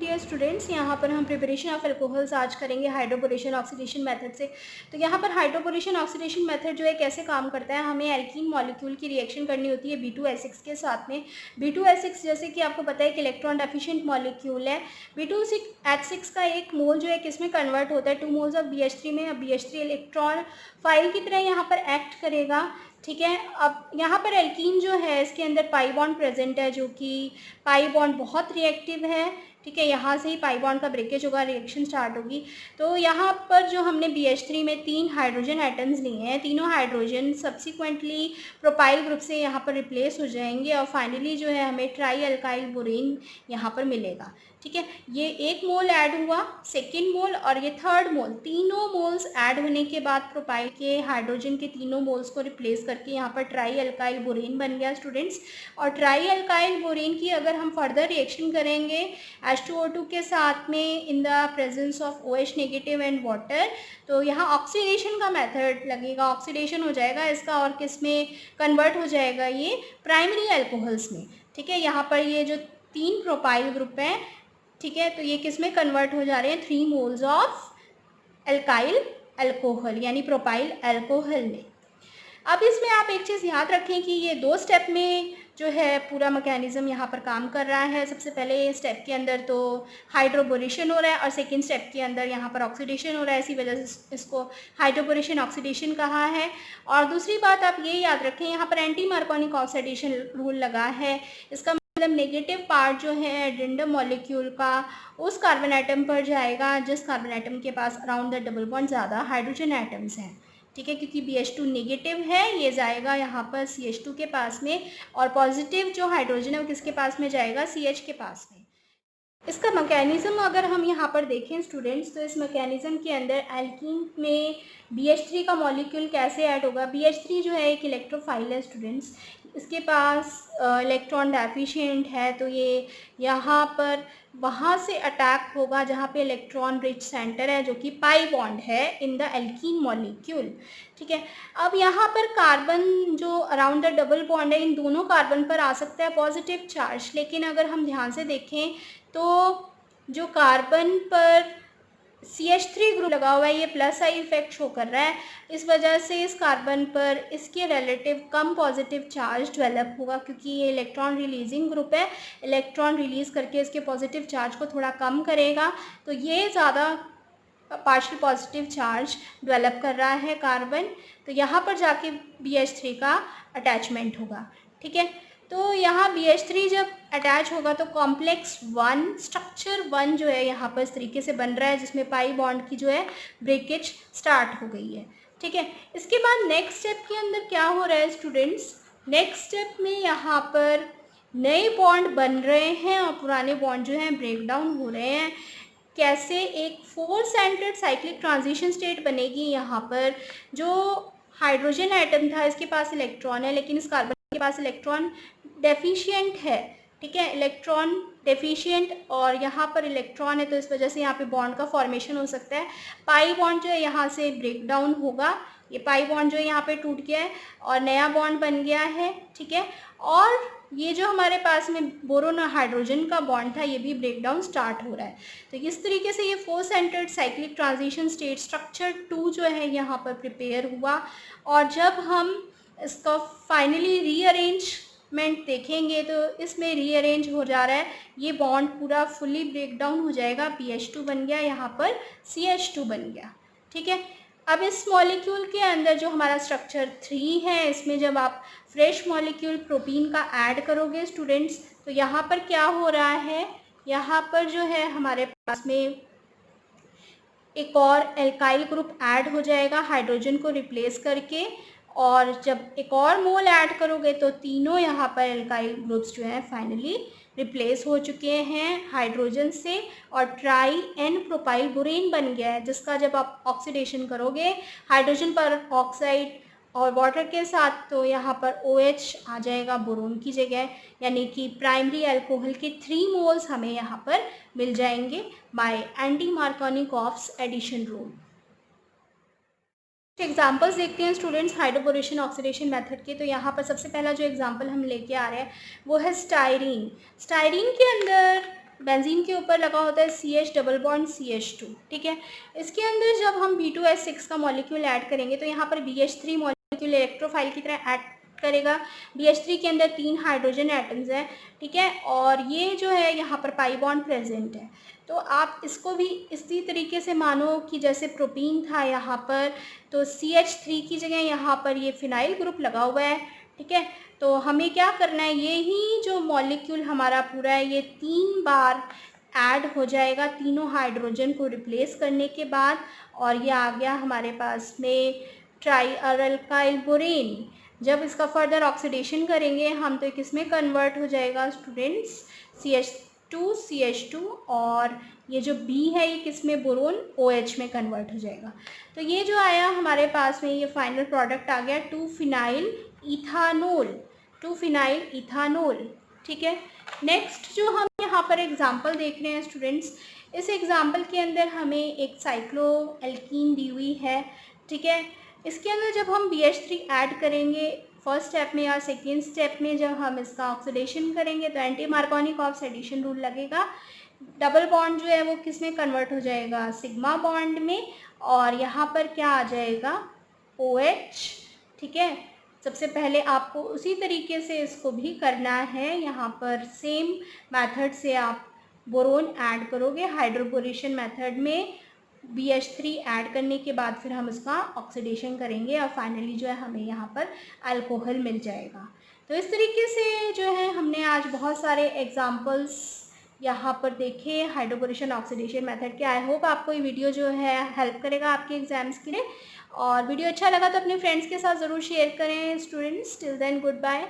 Dear students, यहाँ पर हम प्रिपरेशन ऑफ अल्कोहल्स आज करेंगे हाइड्रोबोरेशन ऑक्सीडेशन मेथड से। तो यहाँ पर हाइड्रोबोरेशन ऑक्सीडेशन मेथड जो है कैसे काम करता है, हमें एल्कीन मॉलिक्यूल की रिएक्शन करनी होती है B2H6 के साथ में। B2H6 जैसे कि आपको पता है कि इलेक्ट्रॉन डेफिशिएंट मॉलिक्यूल है। B2H6 का एक मोल जो है किस में कन्वर्ट होता है, 2 मोल्स ऑफ BH3 में। अब BH3 इलेक्ट्रॉन फाइल की तरह यहाँ पर एक्ट करेगा, ठीक है। अब यहाँ पर एल्कीन जो है इसके अंदर पाई बॉन्ड प्रेजेंट है, जो कि पाई बॉन्ड बहुत रिएक्टिव है, ठीक है। यहाँ से ही पाई बॉन्ड का ब्रेकेज होगा, रिएक्शन स्टार्ट होगी। तो यहाँ पर जो हमने BH3 में 3 हाइड्रोजन एटम्स लिए हैं, तीनों हाइड्रोजन सब्सिक्वेंटली प्रोपाइल ग्रुप से यहाँ पर रिप्लेस हो जाएंगे और फाइनली जो है हमें ट्राई अल्काइल बोरेन यहाँ पर मिलेगा, ठीक है। ये एक मोल ऐड हुआ, सेकेंड मोल और ये थर्ड मोल, तीनों मोल्स ऐड होने के बाद प्रोपाइल के हाइड्रोजन के तीनों मोल्स को रिप्लेस करके यहाँ पर ट्राई अल्काइल बोरेन बन गया स्टूडेंट्स। और ट्राई अल्काइल बोरेन की अगर हम फर्दर रिएक्शन करेंगे H2O2 के साथ में in the presence of OH negative and water, तो यहाँ ऑक्सीडेशन का मेथड लगेगा, ऑक्सीडेशन हो जाएगा इसका और किस में कन्वर्ट हो जाएगा, ये प्राइमरी अल्कोहल्स में, ठीक है। यहाँ पर ये जो 3 प्रोपाइल ग्रुप हैं, ठीक है, तो ये किस में कन्वर्ट हो जा रहे हैं, 3 मोल्स ऑफ अल्काइल अल्कोहल यानी प्रोपाइल अल्कोहल में। अब इसमें आप एक चीज़ याद रखें कि ये 2 स्टेप में जो है पूरा मैकेनिज्म यहाँ पर काम कर रहा है। सबसे पहले स्टेप के अंदर तो हाइड्रोबोरेशन हो रहा है और सेकेंड स्टेप के अंदर यहाँ पर ऑक्सीडेशन हो रहा है, इसी वजह से इसको हाइड्रोबोरेशन ऑक्सीडेशन कहा है। और दूसरी बात आप ये याद रखें, यहाँ पर एंटी मार्कोनिक ऑक्सीडेशन रूल लगा है। इसका मतलब नेगेटिव पार्ट जो है एडेंडम मॉलिक्यूल का उस कार्बन एटम पर जाएगा जिस कार्बन एटम के पास अराउंड द डबल बॉन्ड ज़्यादा हाइड्रोजन एटम्स हैं, ठीक है, क्योंकि BH2 नेगेटिव है, ये जाएगा यहाँ पर CH2 के पास में, और पॉजिटिव जो हाइड्रोजन है वो किसके पास में जाएगा, CH के पास में। इसका मैकेनिज्म अगर हम यहाँ पर देखें स्टूडेंट्स, तो इस मैकेनिज्म के अंदर एल्कीन में BH3 का मॉलिक्यूल कैसे ऐड होगा। BH3 जो है एक इलेक्ट्रोफाइल है स्टूडेंट्स, इसके पास इलेक्ट्रॉन डेफिशिएंट है, तो ये यहाँ पर वहाँ से अटैक होगा जहाँ पे इलेक्ट्रॉन रिच सेंटर है जो कि पाई बॉन्ड है इन द एल्कीन मॉलिक्यूल, ठीक है। अब यहाँ पर कार्बन जो अराउंड द डबल बॉन्ड है, इन दोनों कार्बन पर आ सकता है पॉजिटिव चार्ज, लेकिन अगर हम ध्यान से देखें तो जो कार्बन पर CH3 ग्रुप लगा हुआ है ये प्लस आई इफेक्ट शो कर रहा है, इस वजह से इस कार्बन पर इसके रिलेटिव कम पॉजिटिव चार्ज डेवलप होगा, क्योंकि ये इलेक्ट्रॉन रिलीजिंग ग्रुप है, इलेक्ट्रॉन रिलीज़ करके इसके पॉजिटिव चार्ज को थोड़ा कम करेगा, तो ये ज़्यादा पार्शियल पॉजिटिव चार्ज डेवलप कर रहा है कार्बन, तो यहाँ पर जाके BH3 का अटैचमेंट होगा, ठीक है। तो यहाँ BH3 जब अटैच होगा तो कॉम्प्लेक्स 1 स्ट्रक्चर 1 जो है यहाँ पर इस तरीके से बन रहा है, जिसमें पाई बॉन्ड की जो है ब्रेकेज स्टार्ट हो गई है, ठीक है। इसके बाद नेक्स्ट स्टेप के अंदर क्या हो रहा है स्टूडेंट्स, नेक्स्ट स्टेप में यहाँ पर नए बॉन्ड बन रहे हैं और पुराने बॉन्ड जो हैं ब्रेक डाउन हो रहे हैं। कैसे, एक 4 सेंटर्ड साइक्लिक ट्रांजिशन स्टेट बनेगी। यहाँ पर जो हाइड्रोजन एटम था इसके पास इलेक्ट्रॉन है, लेकिन इस कार्बन के पास इलेक्ट्रॉन डेफिशिएंट है, ठीक है, इलेक्ट्रॉन डेफिशिएंट, और यहाँ पर इलेक्ट्रॉन है तो इस वजह से यहाँ पे बॉन्ड का फॉर्मेशन हो सकता है। पाई बॉन्ड जो है यहाँ से ब्रेक डाउन होगा, ये पाई बॉन्ड जो है यहाँ पे टूट गया है और नया बॉन्ड बन गया है, ठीक है। और ये जो हमारे पास में बोरोन और हाइड्रोजन का बॉन्ड था ये भी ब्रेक डाउन स्टार्ट हो रहा है। तो इस तरीके से ये 4 centred cyclic transition state structure 2 जो है यहाँ पर प्रिपेयर हुआ, और जब हम इसका फाइनली रीअरेंजमेंट देखेंगे तो इसमें रीअरेंज हो जा रहा है, ये बॉन्ड पूरा फुली ब्रेक डाउन हो जाएगा, BH2 बन गया, यहाँ पर CH2 बन गया, ठीक है। अब इस मॉलिक्यूल के अंदर जो हमारा स्ट्रक्चर 3 है, इसमें जब आप फ्रेश मॉलिक्यूल प्रोपीन का ऐड करोगे स्टूडेंट्स, तो यहाँ पर क्या हो रहा है, यहाँ पर जो है हमारे पास में एक और एल्काइल ग्रुप ऐड हो जाएगा हाइड्रोजन को रिप्लेस करके, और जब एक और मोल ऐड करोगे तो तीनों यहाँ पर एल्काइल ग्रुप्स जो हैं फाइनली रिप्लेस हो चुके हैं हाइड्रोजन से, और ट्राई एन प्रोपाइल बोरेन बन गया है, जिसका जब आप ऑक्सीडेशन करोगे हाइड्रोजन पर ऑक्साइड और वाटर के साथ तो यहाँ पर OH आ जाएगा बोरोन की जगह, यानी कि प्राइमरी अल्कोहल के 3 मोल्स हमें यहाँ पर मिल जाएंगे by anti Markovnikov of addition rule. Examples देखते हैं स्टूडेंट्स हाइड्रोबोरेशन ऑक्सीडेशन मेथड के। तो यहाँ पर सबसे पहला जो एग्जाम्पल हम लेके आ रहे हैं वो है स्टायरीन। स्टायरीन के अंदर बेंजीन के ऊपर लगा होता है CH डबल बॉन्ड CH2, ठीक है। इसके अंदर जब हम B2S6 का मॉलिक्यूल ऐड करेंगे तो यहाँ पर BH3 मॉलिक्यूल इलेक्ट्रोफाइल की तरह ऐड करेगा। BH3 के अंदर 3 हाइड्रोजन एटम्स हैं, ठीक है, और ये जो है यहाँ पर पाई बॉन्ड प्रेजेंट है। तो आप इसको भी इसी तरीके से मानो कि जैसे प्रोपीन था यहाँ पर, तो CH3 की जगह यहाँ पर ये फिनाइल ग्रुप लगा हुआ है, ठीक है। तो हमें क्या करना है, ये ही जो मॉलिक्यूल हमारा पूरा है ये 3 बार ऐड हो जाएगा तीनों हाइड्रोजन को रिप्लेस करने के बाद, और ये आ गया हमारे पास में ट्राईअल्काइल बोरेन। जब इसका फर्दर ऑक्सीडेशन करेंगे हम तो किस में कन्वर्ट हो जाएगा स्टूडेंट्स, CH2 और ये जो B है ये किस में, बोरोन OH में कन्वर्ट हो जाएगा। तो ये जो आया हमारे पास में ये फाइनल प्रोडक्ट आ गया 2-फिनाइल इथानोल, ठीक है। नेक्स्ट जो हम यहाँ पर एग्जाम्पल देख रहे हैं स्टूडेंट्स, इस एग्जाम्पल के अंदर हमें एक साइक्लोएल्कीन दी हुई है, ठीक है। इसके अंदर जब हम BH3 ऐड करेंगे फर्स्ट स्टेप में या सेकेंड स्टेप में, जब हम इसका ऑक्सीडेशन करेंगे तो anti Markovnikov of addition rule लगेगा। डबल बॉन्ड जो है वो किस में कन्वर्ट हो जाएगा, सिग्मा बॉन्ड में, और यहाँ पर क्या आ जाएगा, OH, ठीक है। सबसे पहले आपको उसी तरीके से इसको भी करना है, यहाँ पर सेम मेथड से आप बोरोन ऐड करोगे हाइड्रोबोरेशन मेथड में। BH3 ऐड करने के बाद फिर हम इसका ऑक्सीडेशन करेंगे और फाइनली जो है हमें यहाँ पर अल्कोहल मिल जाएगा। तो इस तरीके से जो है हमने आज बहुत सारे एग्जांपल्स यहाँ पर देखे हाइड्रोबोरेशन ऑक्सीडेशन मेथड के। आई होप आपको ये वीडियो जो है हेल्प करेगा आपके एग्जाम्स के लिए, और वीडियो अच्छा लगा तो अपने फ्रेंड्स के साथ ज़रूर शेयर करें students. Till then good bye.